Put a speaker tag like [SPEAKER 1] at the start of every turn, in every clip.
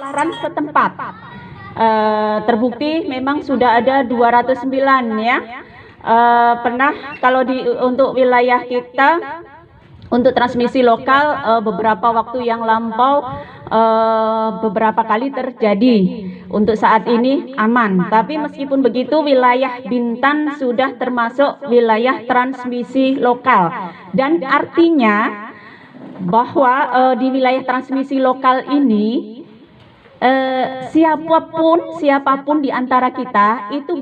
[SPEAKER 1] pelayaran setempat. Terbukti memang sudah ada 209 ya. Pernah kalau untuk wilayah kita untuk transmisi lokal beberapa waktu yang lampau beberapa kali terjadi. Untuk saat ini aman. Tapi meskipun begitu wilayah Bintan sudah termasuk wilayah transmisi lokal. Dan artinya bahwa di wilayah transmisi lokal ini siapapun di antara kita itu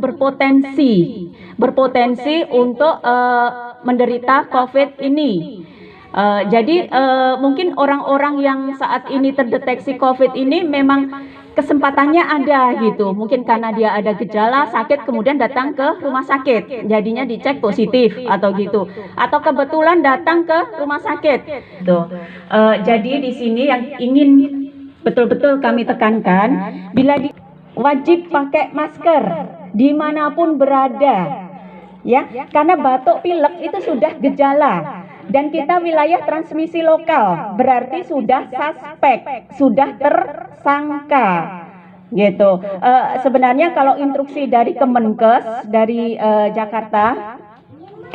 [SPEAKER 1] berpotensi untuk menderita COVID ini. Jadi mungkin orang-orang yang saat ini terdeteksi COVID ini memang kesempatannya ada gitu. Mungkin karena dia ada gejala sakit kemudian datang ke rumah sakit, jadinya dicek positif atau gitu. Atau kebetulan datang ke rumah sakit. Tuh. Jadi di sini yang ingin betul-betul kami tekankan, bila wajib pakai masker dimanapun berada. Ya, karena batuk pilek itu sudah gejala. Dan kita wilayah transmisi lokal, berarti sudah suspek, sudah tersangka, gitu. Sebenarnya kalau instruksi dari Kemenkes dari Jakarta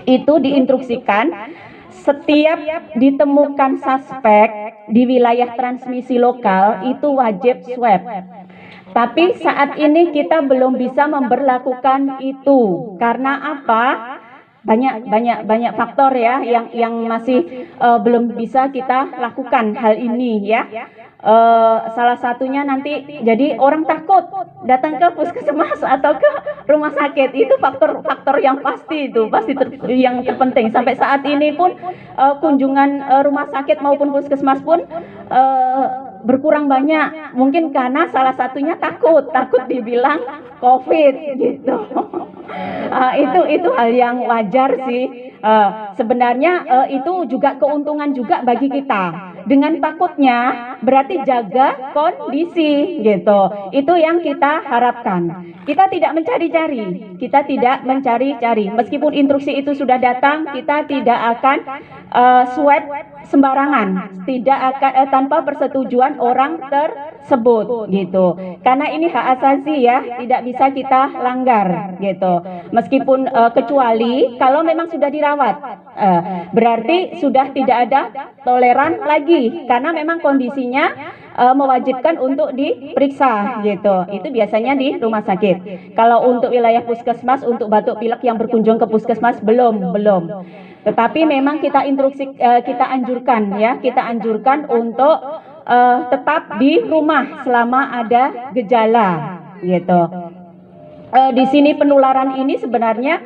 [SPEAKER 1] itu diinstruksikan setiap ditemukan suspek di wilayah transmisi lokal itu wajib swab. Tapi saat ini kita belum bisa memberlakukan itu karena apa? Banyak faktor ya yang masih belum bisa kita lakukan hal ini ya. Salah satunya nanti jadi orang takut datang ke puskesmas atau ke rumah sakit, itu faktor yang pasti yang terpenting. Sampai saat ini pun kunjungan rumah sakit maupun puskesmas pun berkurang banyak, mungkin karena salah satunya takut dibilang COVID gitu. Itu hal yang wajar sih. Sebenarnya itu juga keuntungan juga bagi kita. Dengan takutnya berarti jaga kondisi gitu. Itu yang kita harapkan. Kita tidak mencari-cari. Meskipun instruksi itu sudah datang, kita tidak akan swab sembarangan, tidak akan tanpa persetujuan orang tersebut gitu. Karena ini hak asasi ya, tidak bisa kita langgar gitu. Meskipun kecuali kalau memang sudah dirawat, berarti sudah tidak ada toleran lagi karena memang kondisinya mewajibkan untuk diperiksa gitu. Itu biasanya di rumah sakit. Kalau untuk wilayah puskesmas untuk batuk pilek yang berkunjung ke puskesmas belum. Tetapi memang kita anjurkan untuk tetap di rumah selama ada gejala gitu. Di sini penularan ini sebenarnya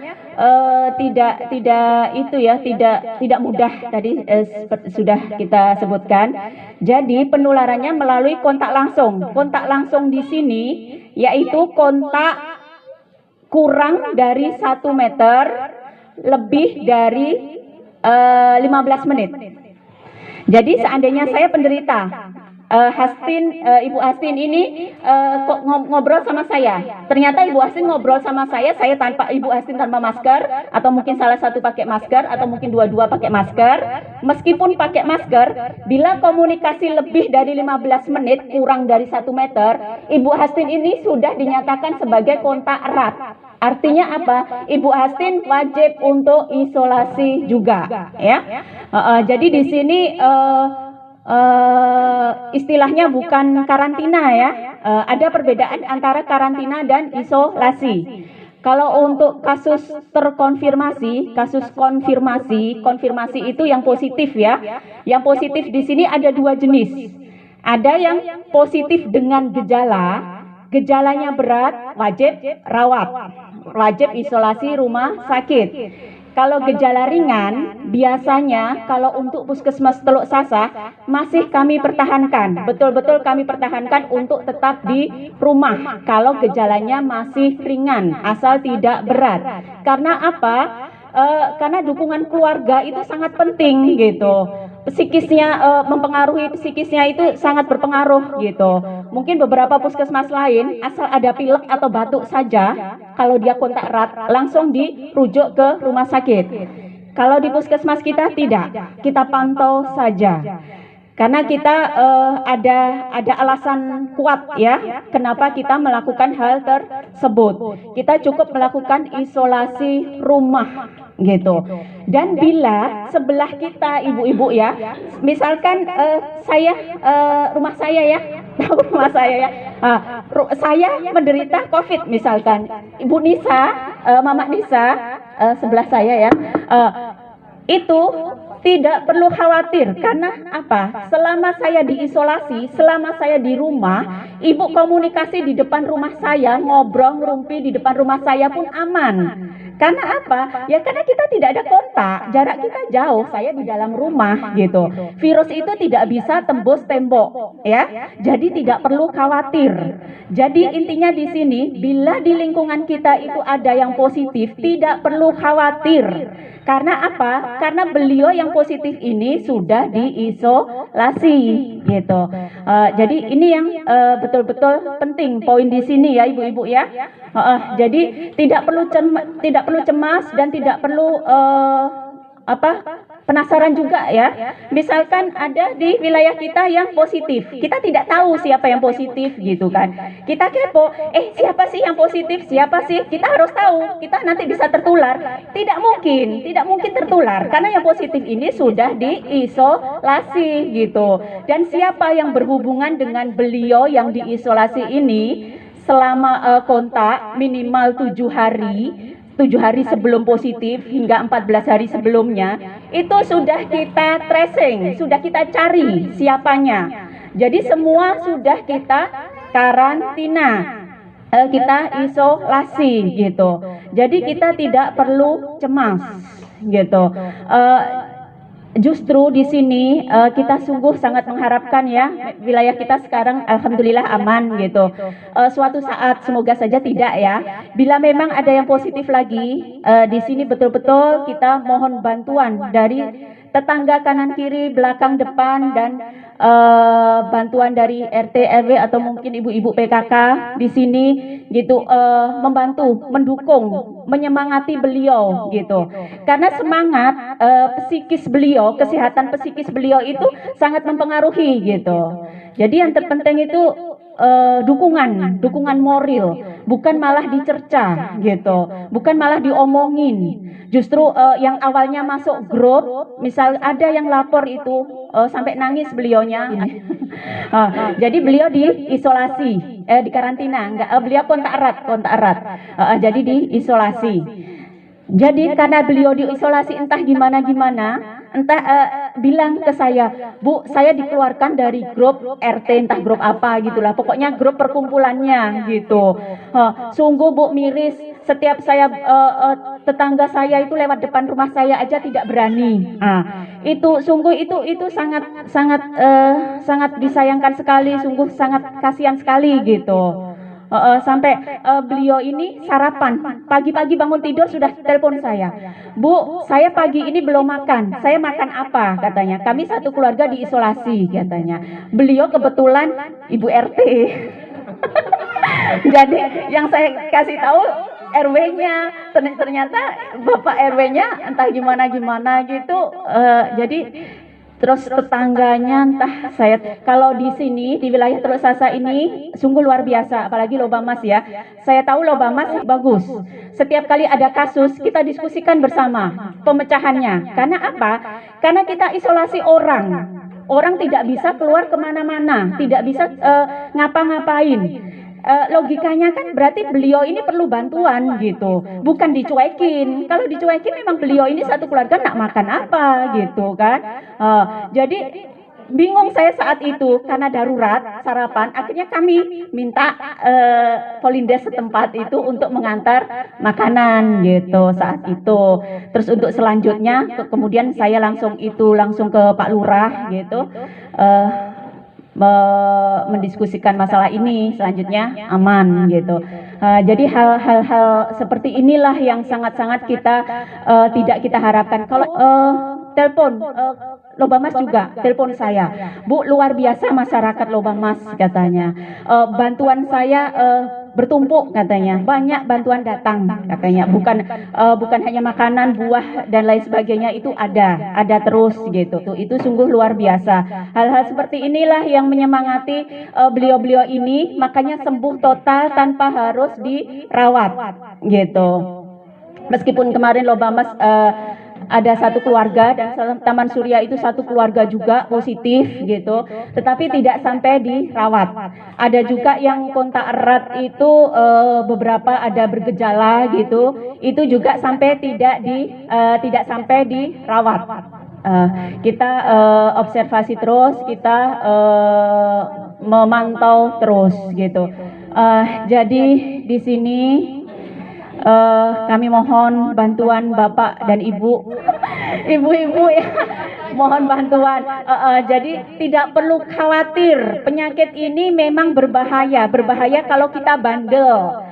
[SPEAKER 1] tidak mudah tadi sudah kita sebutkan. Jadi penularannya melalui kontak langsung. Kontak langsung di sini yaitu kontak kurang dari 1 meter lebih dari 15 menit. Jadi seandainya saya penderita Ibu Hastin ini ngobrol sama saya. Ternyata Ibu Hastin ngobrol sama saya Ibu Hastin tanpa masker, atau mungkin salah satu pakai masker, atau mungkin dua-dua pakai masker. Meskipun pakai masker, bila komunikasi lebih dari 15 menit, kurang dari 1 meter, Ibu Hastin ini sudah dinyatakan sebagai kontak erat. Artinya apa? Ibu Hastin wajib untuk isolasi juga, ya. Jadi di sini istilahnya bukan karantina ya. Ada perbedaan antara karantina dan isolasi. Kalau untuk kasus terkonfirmasi, konfirmasi itu yang positif ya. Yang positif di sini ada 2 jenis. Ada yang positif dengan gejalanya berat, wajib rawat, wajib isolasi rumah sakit. Kalau gejala ringan, biasanya kalau untuk puskesmas Teluk Sasa masih kami pertahankan, betul-betul kami pertahankan untuk tetap di rumah kalau gejalanya masih ringan, asal tidak berat. Karena apa? Karena dukungan keluarga itu sangat penting gitu. Psikisnya mempengaruhi psikisnya itu sangat berpengaruh gitu. Mungkin beberapa puskesmas lain asal ada pilek atau batuk saja, kalau dia kontak erat langsung dirujuk ke rumah sakit. Kalau di puskesmas kita tidak, kita pantau saja. Karena kita ada alasan kuat ya, kenapa kita melakukan hal tersebut. Kita cukup melakukan isolasi rumah gitu. Dan bila sebelah kita ibu-ibu ya, misalkan rumah saya ya, tahu rumah saya ya, saya menderita COVID misalkan, Ibu Nisa, Mama Nisa sebelah saya ya, itu tidak perlu khawatir. Karena apa? Selama saya diisolasi, selama saya di rumah, ibu komunikasi di depan rumah saya, ngobrol ngerumpi di depan rumah saya pun aman. Karena apa? Ya karena kita tidak ada kontak, jarak kita jauh, saya di dalam rumah gitu. Virus itu tidak bisa tembus tembok ya. Jadi tidak perlu khawatir. Jadi intinya di sini, bila di lingkungan kita itu ada yang positif, tidak perlu khawatir. Karena apa? Karena beliau yang positif ini sudah diisolasi gitu. Jadi ini yang betul-betul penting poin di sini ya ibu-ibu ya. Jadi tidak perlu cemas dan tidak perlu penasaran juga ya. Misalkan ada di wilayah kita yang positif, kita tidak tahu siapa yang positif gitu kan. Kita kepo, siapa sih yang positif? Siapa sih? Kita harus tahu. Kita nanti bisa tertular. Tidak mungkin tertular karena yang positif ini sudah diisolasi gitu. Dan siapa yang berhubungan dengan beliau yang diisolasi ini selama kontak minimal 7 hari sebelum positif hingga 14 hari sebelumnya, itu sudah kita tracing, sudah kita cari siapanya. Jadi semua sudah kita karantina, kita isolasi gitu. Jadi kita tidak perlu cemas gitu. Justru di sini kita sungguh sangat mengharapkan ya, wilayah kita sekarang alhamdulillah aman gitu. Suatu saat semoga saja tidak ya, bila memang ada yang positif lagi, di sini betul-betul kita mohon bantuan dari tetangga kanan kiri belakang depan dan bantuan dari RT RW atau mungkin ibu-ibu PKK di sini gitu, membantu, mendukung, menyemangati beliau gitu. Karena semangat psikis beliau, kesehatan psikis beliau itu sangat mempengaruhi gitu. Jadi yang terpenting itu dukungan moral, bukan malah dicerca gitu, bukan malah diomongin. Justru yang awalnya masuk grup, misal ada yang lapor itu sampai nangis beliaunya. Jadi beliau diisolasi, di karantina, beliau kontak erat, jadi diisolasi. Jadi karena beliau diisolasi entah gimana, bilang ke saya, Bu, saya dikeluarkan dari grup RT, entah grup apa gitulah, pokoknya grup perkumpulannya gitu. Sungguh Bu, miris, setiap saya tetangga saya itu lewat depan rumah saya aja tidak berani. Itu sungguh itu sangat disayangkan sekali, sungguh sangat kasihan sekali gitu. Sampai beliau ini sarapan, pagi-pagi bangun tidur sudah telepon saya, Bu, saya pagi ini belum makan, saya makan apa? Katanya, kami satu keluarga diisolasi katanya. Beliau kebetulan Ibu RT. Jadi yang saya kasih tahu RW-nya, ternyata Bapak RW-nya entah gimana gitu. Jadi terus tetangganya entah, saya kalau di sini di wilayah Teluk Sasa ini sungguh luar biasa, apalagi Lobamas ya. Saya tahu Lobamas bagus. Setiap kali ada kasus kita diskusikan bersama pemecahannya. Karena apa? Karena kita isolasi orang. Orang tidak bisa keluar kemana-mana, tidak bisa ngapa-ngapain. Logikanya kan berarti beliau ini perlu bantuan gitu, bukan dicuekin. Kalau dicuekin memang beliau ini satu keluarga nak makan apa gitu kan. Jadi bingung saya saat itu karena darurat sarapan. Akhirnya kami minta Polindes setempat itu untuk mengantar makanan gitu saat itu. Terus untuk selanjutnya kemudian saya langsung ke Pak Lurah gitu. Mendiskusikan masalah ini selanjutnya aman gitu. Jadi hal-hal seperti inilah yang sangat-sangat kita tidak kita harapkan. Kalau telepon Lobamas juga telepon saya, Bu, luar biasa masyarakat Lobamas katanya. Bantuan saya bertumpuk katanya, banyak bantuan datang katanya, bukan hanya makanan, buah dan lain sebagainya, itu ada terus gitu. Tuh, itu sungguh luar biasa. Hal-hal seperti inilah yang menyemangati beliau-beliau ini, makanya sembuh total tanpa harus dirawat gitu. Meskipun kemarin Lobamas ada satu keluarga, dan Taman Surya itu satu keluarga juga positif gitu, tetapi tidak sampai dirawat. Ada juga yang kontak erat itu beberapa ada bergejala gitu, itu juga sampai tidak sampai dirawat. Kita observasi terus, kita memantau terus gitu. Jadi di sini kami mohon bantuan Bapak dan Ibu, ibu-ibu ya, mohon bantuan. Jadi tidak perlu khawatir, penyakit ini memang berbahaya kalau kita bandel.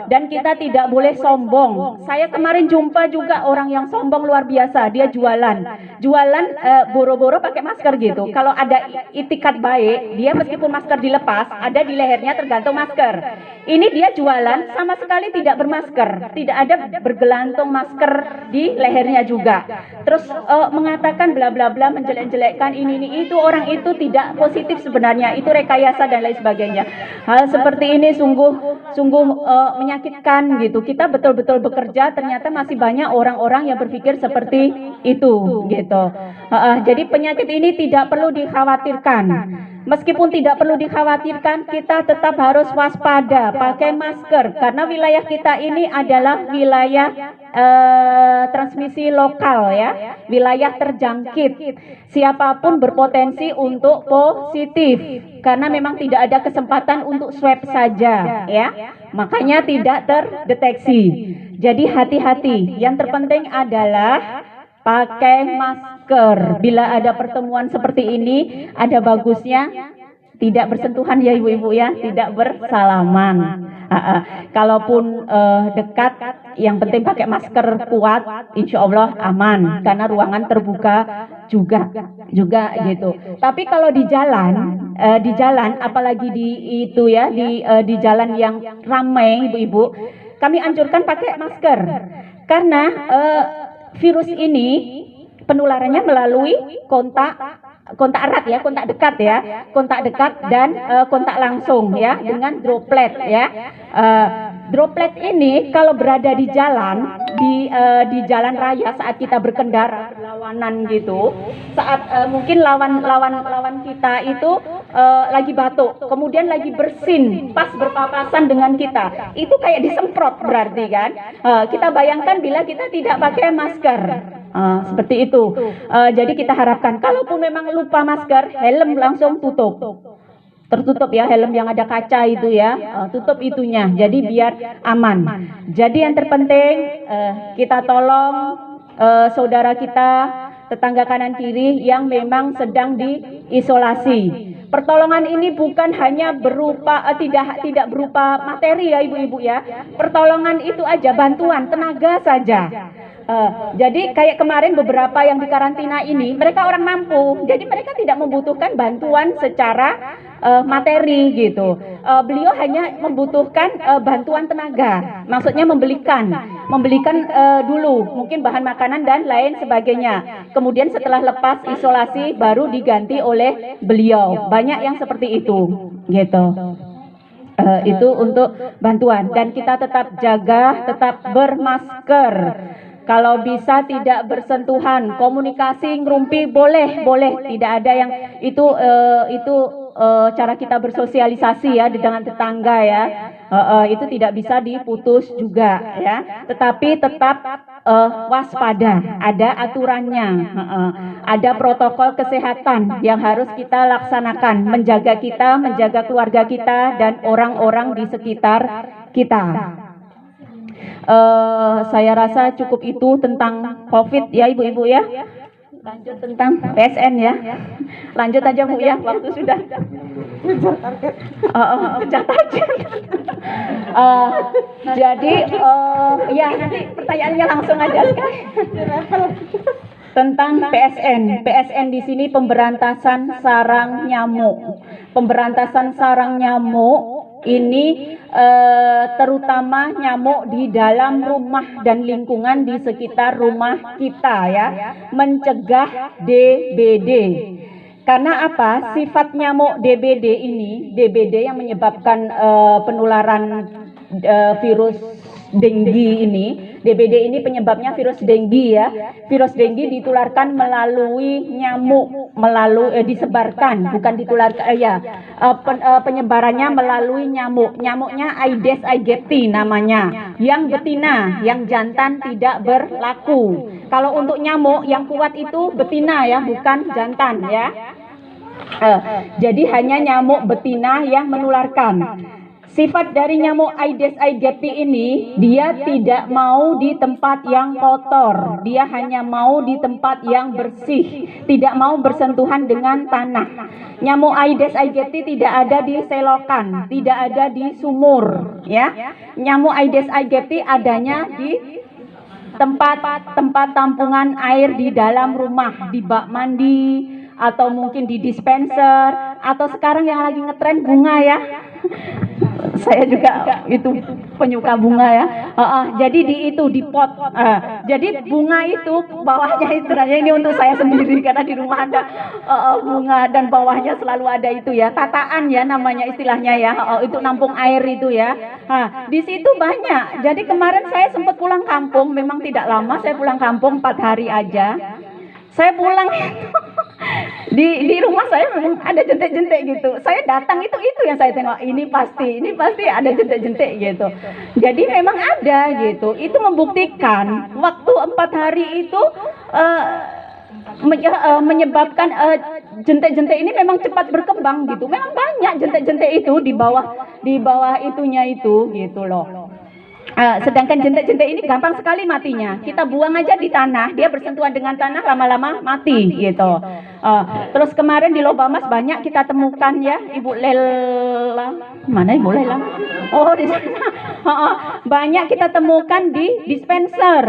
[SPEAKER 1] Dan kita tidak boleh sombong. Saya kemarin jumpa juga orang yang sombong luar biasa, dia jualan boro-boro pakai masker gitu. Kalau ada itikat baik, dia meskipun masker dilepas, ada di lehernya tergantung masker. Ini dia jualan sama sekali tidak bermasker, tidak ada bergelantung masker di lehernya juga. Terus mengatakan bla bla bla, menjelek-jelekkan ini itu, orang itu tidak positif sebenarnya, itu rekayasa dan lain sebagainya. Hal seperti ini sungguh menyakitkan gitu. Kita betul-betul bekerja, ternyata masih banyak orang-orang yang berpikir seperti itu gitu. Jadi penyakit ini tidak perlu dikhawatirkan. Meskipun tidak perlu dikhawatirkan, kita tetap harus waspada, pakai masker, karena wilayah kita ini adalah wilayah transmisi lokal ya, wilayah terjangkit. Siapapun berpotensi untuk positif, karena memang tidak ada kesempatan untuk swab saja ya, makanya tidak terdeteksi. Jadi hati-hati, yang terpenting adalah pakai masker. Bila ada pertemuan seperti ini, ada bagusnya tidak bersentuhan ya ibu-ibu ya, tidak bersalaman. Kalaupun dekat, yang penting pakai masker kuat, insya Allah aman, karena ruangan terbuka juga gitu. Tapi kalau di jalan, apalagi di jalan yang ramai ibu-ibu, kami anjurkan pakai masker, karena virus ini penularannya melalui kontak erat ya, kontak dekat dan kontak langsung ya, dengan droplet ya. Droplet ini kalau berada di jalan, di jalan raya saat kita berkendara berlawanan gitu, saat mungkin lawan kita itu lagi batuk, kemudian lagi bersin, pas berpapasan dengan kita, itu kayak disemprot berarti kan. Kita bayangkan bila kita tidak pakai masker. Seperti itu. Jadi kita harapkan, kalaupun memang lupa masker, helm langsung tertutup ya, helm yang ada kaca itu ya, tutup itunya, jadi biar aman. Jadi yang terpenting kita tolong saudara kita, tetangga kanan kiri yang memang sedang diisolasi. Pertolongan ini bukan hanya berupa tidak berupa materi ya ibu-ibu ya. Pertolongan itu aja, bantuan tenaga saja. Jadi kayak kemarin beberapa yang di karantina ini, mereka orang mampu, jadi mereka tidak membutuhkan bantuan secara materi gitu. Beliau hanya membutuhkan bantuan tenaga, maksudnya membelikan dulu mungkin bahan makanan dan lain sebagainya. Kemudian setelah lepas isolasi baru diganti oleh beliau. Banyak yang seperti itu gitu. Itu untuk bantuan, dan kita tetap jaga, tetap bermasker. Kalau bisa tidak bersentuhan, komunikasi ngerumpi boleh, tidak ada yang itu cara kita bersosialisasi ya dengan tetangga ya. Itu tidak bisa diputus juga ya. Tetapi tetap waspada, ada aturannya, ada protokol kesehatan yang harus kita laksanakan, menjaga kita, menjaga keluarga kita dan orang-orang di sekitar kita. Saya rasa cukup itu tentang COVID ya ibu-ibu ya. Lanjut tentang PSN ya. Lanjut aja Bu ya, waktu sudah. Udah target. Jadi ya nanti pertanyaannya langsung aja tentang PSN. PSN di sini pemberantasan sarang nyamuk. Pemberantasan sarang nyamuk ini terutama nyamuk di dalam rumah dan lingkungan di sekitar rumah kita ya, mencegah DBD. Karena apa? Sifat nyamuk DBD yang menyebabkan penularan virus denggi ini. DBD ini penyebabnya virus denggi ya. Virus denggi ditularkan melalui nyamuk, disebarkan, bukan ditularkan penyebarannya melalui nyamuk. Nyamuknya Aedes aegypti namanya. Yang betina, yang jantan tidak berlaku. Kalau untuk nyamuk yang kuat itu betina ya, bukan jantan ya. Jadi hanya nyamuk betina yang menularkan. Sifat dari nyamuk Aedes aegypti ini, dia tidak mau di tempat yang kotor, dia hanya mau di tempat yang bersih, tidak mau bersentuhan dengan tanah. Nyamuk Aedes aegypti tidak ada di selokan, tidak ada di sumur, ya. Nyamuk Aedes aegypti adanya di tempat tampungan air di dalam rumah, di bak mandi, atau mungkin di dispenser, atau sekarang yang lagi ngetren bunga ya. Saya juga itu penyuka bunga ya. Jadi di pot. Jadi bunga itu bawahnya itu, ini untuk saya sendiri karena di rumah ada bunga dan bawahnya selalu ada itu ya, tataan ya namanya istilahnya ya. Itu nampung air itu ya. Di situ banyak. Jadi kemarin saya sempat pulang kampung, memang tidak lama, saya pulang kampung 4 hari aja. Saya pulang di rumah saya memang ada jentik-jentik gitu. Saya datang itu yang saya tengok, ini pasti ada jentik-jentik gitu. Jadi memang ada gitu. Itu membuktikan waktu 4 hari itu menyebabkan jentik-jentik ini memang cepat berkembang gitu. Memang banyak jentik-jentik itu di bawah itunya itu gitu loh. Sedangkan jentik-jentik ini gampang sekali matinya. Kita buang aja di tanah, dia bersentuhan dengan tanah lama-lama mati gitu. Terus kemarin di Lobamas banyak kita temukan ya, Ibu Lela. Mana Ibu Lela? Oh, di sana. Banyak kita temukan di dispenser.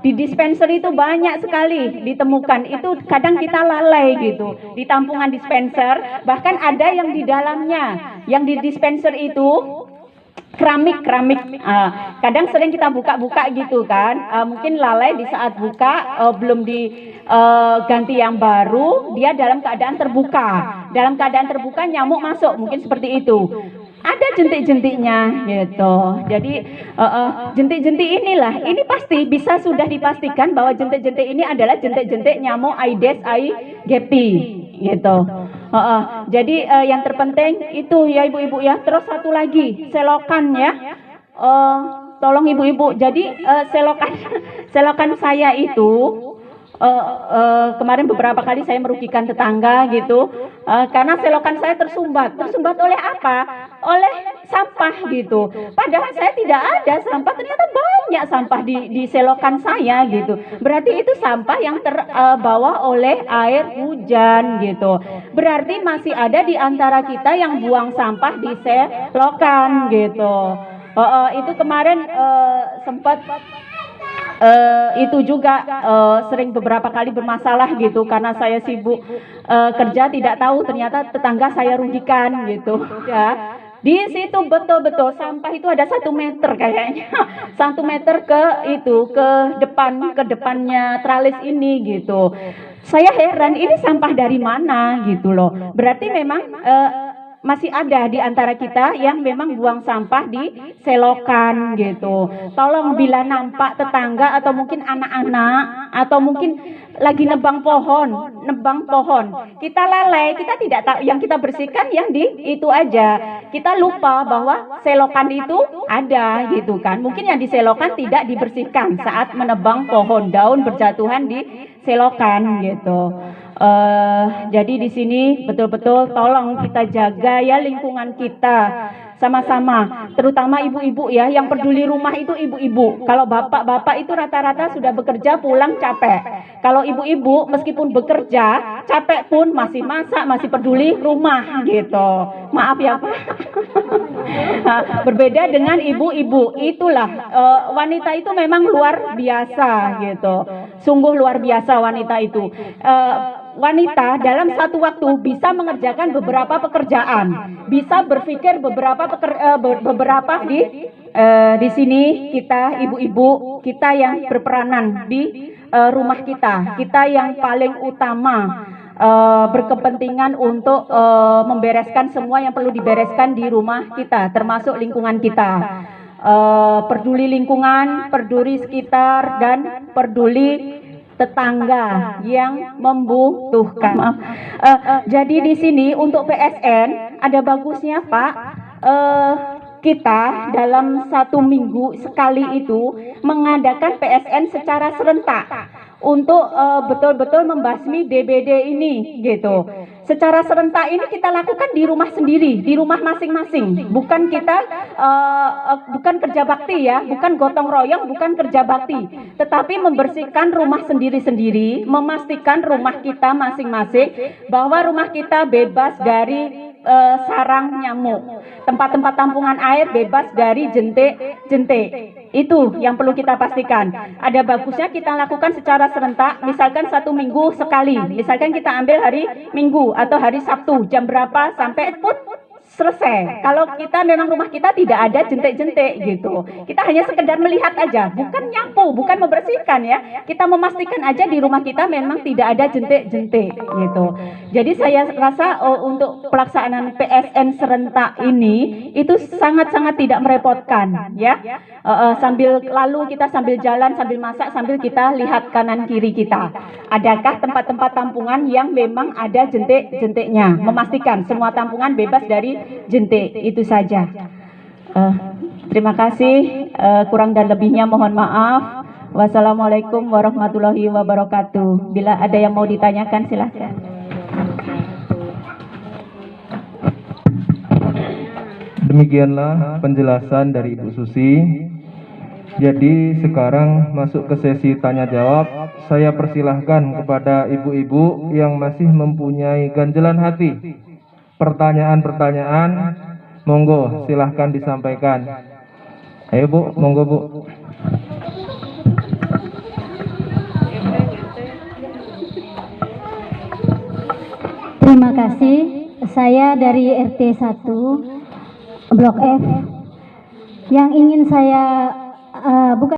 [SPEAKER 1] Di dispenser itu banyak sekali ditemukan. Itu kadang kita lalai gitu. Di tampungan dispenser, bahkan ada yang di dalamnya. Yang di dispenser itu keramik. Kadang sering kita buka-buka gitu kan, mungkin lalai di saat buka, belum diganti yang baru, dia dalam keadaan terbuka nyamuk masuk, mungkin seperti itu. Ada jentik-jentiknya gitu. Jadi jentik-jentik ini pasti bisa sudah dipastikan bahwa jentik-jentik ini adalah jentik-jentik nyamuk Aedes aegypti gitu. Jadi yang terpenting itu ya ibu-ibu ya. Terus satu lagi, selokan ya. Tolong ibu-ibu. Jadi selokan saya itu kemarin beberapa kali saya merugikan tetangga gitu, karena selokan saya tersumbat oleh apa? Oleh sampah gitu. Padahal saya tidak ada sampah, ternyata banyak sampah di selokan saya gitu. Berarti itu sampah yang terbawa oleh air hujan gitu. Berarti masih ada di antara kita yang buang sampah di selokan gitu. Itu kemarin sempat itu juga sering beberapa kali bermasalah gitu, karena saya sibuk kerja, tidak tahu ternyata tetangga saya rugikan gitu ya. Di situ betul-betul sampah itu ada 1 meter kayaknya, 1 meter ke depannya tralis ini gitu. Saya heran, ini sampah dari mana gitu loh. Berarti memang masih ada di antara kita yang memang buang sampah di selokan gitu. Tolong bila nampak tetangga atau mungkin anak-anak atau mungkin lagi nebang pohon, kita lalai, kita tidak tahu, yang kita bersihkan yang di itu aja. Kita lupa bahwa selokan itu ada gitu kan. Mungkin yang di selokan tidak dibersihkan saat menebang pohon, daun berjatuhan di selokan gitu. Jadi di sini betul-betul tolong kita jaga ya lingkungan kita sama-sama, terutama ibu-ibu ya, yang peduli rumah itu ibu-ibu. Kalau bapak-bapak itu rata-rata sudah bekerja pulang capek. Kalau ibu-ibu meskipun bekerja capek pun masih masak, masih peduli rumah gitu. Maaf ya Pak. Berbeda dengan ibu-ibu, itulah wanita itu memang luar biasa gitu. Sungguh luar biasa wanita itu. wanita dalam satu waktu bisa mengerjakan beberapa pekerjaan, bisa berpikir beberapa di sini kita ibu-ibu kita yang berperanan di rumah kita yang paling utama berkepentingan untuk membereskan semua yang perlu dibereskan di rumah kita, termasuk lingkungan kita. Peduli lingkungan, peduli sekitar, dan peduli tetangga yang membutuhkan. Jadi di sini untuk PSN ada bagusnya Pak, kita dalam 1 minggu sekali itu mengadakan PSN secara serentak untuk betul-betul membasmi DBD ini gitu. Secara serentak ini kita lakukan di rumah sendiri, di rumah masing-masing. Bukan kita bukan kerja bakti ya, bukan gotong royong, bukan kerja bakti, tetapi membersihkan rumah sendiri-sendiri, memastikan rumah kita masing-masing bahwa rumah kita bebas dari sarang nyamuk, tempat-tempat tampungan air bebas dari jentik-jentik. Itu yang perlu kita pastikan. Ada bagusnya kita lakukan secara serentak, misalkan 1 minggu sekali. Misalkan kita ambil hari Minggu atau hari Sabtu, jam berapa sampai pun selesai. Kalau kita memang rumah kita tidak ada jentik-jentik gitu, kita hanya sekedar melihat aja, bukan nyapu, bukan membersihkan ya. Kita memastikan aja di rumah kita memang tidak ada jentik-jentik gitu. Jadi saya rasa untuk pelaksanaan PSN serentak ini itu sangat-sangat tidak merepotkan ya. Sambil lalu kita sambil jalan, sambil masak, sambil kita lihat kanan kiri kita. Adakah tempat-tempat tampungan yang memang ada jentik-jentiknya? Memastikan semua tampungan bebas dari jentik, itu saja. Terima kasih. Kurang dan lebihnya mohon maaf. Wassalamualaikum warahmatullahi wabarakatuh. Bila ada yang mau ditanyakan silahkan.
[SPEAKER 2] Demikianlah penjelasan dari Ibu Susi. Jadi sekarang masuk ke sesi tanya jawab. Saya persilahkan kepada ibu-ibu yang masih mempunyai ganjelan hati, pertanyaan-pertanyaan, monggo silahkan disampaikan. Ayo Bu, monggo Bu.
[SPEAKER 3] Terima kasih. Saya dari RT 1 Blok F. Yang ingin saya